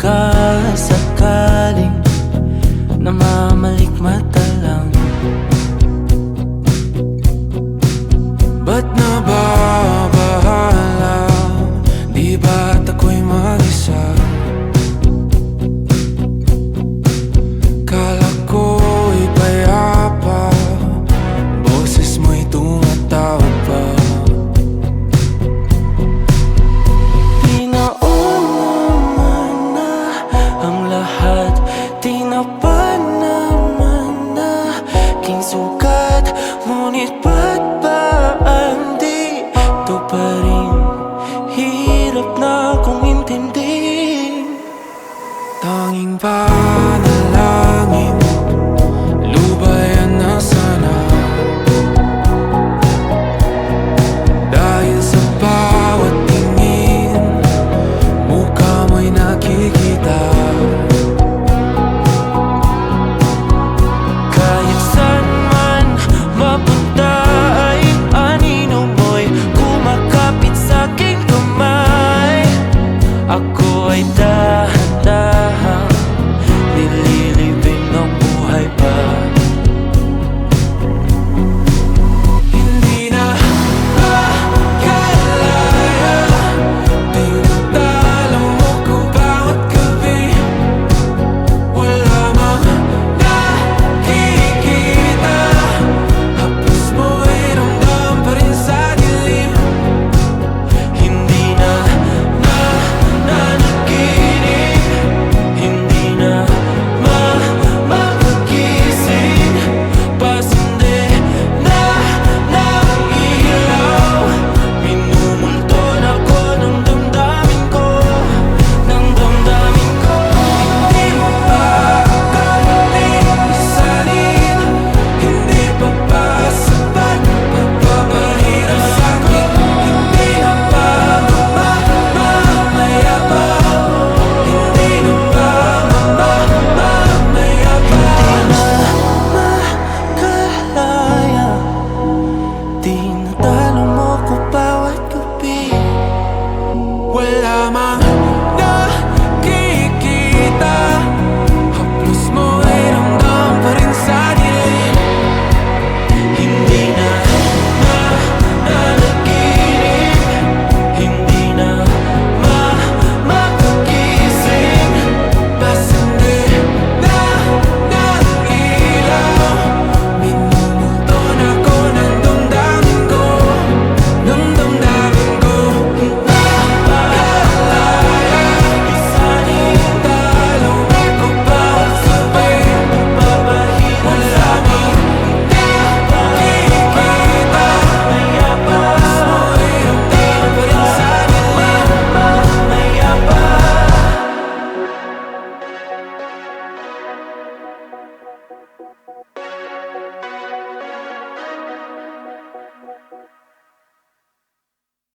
sakasakaling namamalikmata lang. Ba't nababahala? Di ba't ako'y mag-isa? Kala ko'y payapa, boses mo'y tumatawag pa. Di naman na ang lahat, di na pa naman na king sukat. Ngunit ba't ba di to pa rin? Hirap na kong intindihin. Tanging panalangin, lubayan na sana. Dahil sa bawat tingin, mukha mo'y nakikita. Kahit saan man mapunta ay anino mo'y kumakapit sa'king kamay. Ako ay dahan-dahang nililibing ng buhay pa. Hindi na makalaya, tinatalo mo ko bawat gabi. Wala mang nakikita, hapos mo ay ramdam pa rin sa dilim. Hindi na nanaginip, hindi na mapagising. Pasindi na ng ilaw, minumulton ako ng damdamin ko, ng damdamin ko. Hindi mo pa akalain isalin, hindi pa ba sapat pagpapahirap sa'kin? Hindi na ba mamamayabang? Hindi na ba mamamayabang? Makalaya, tinatalo mo ko bawat gabi. Wala mang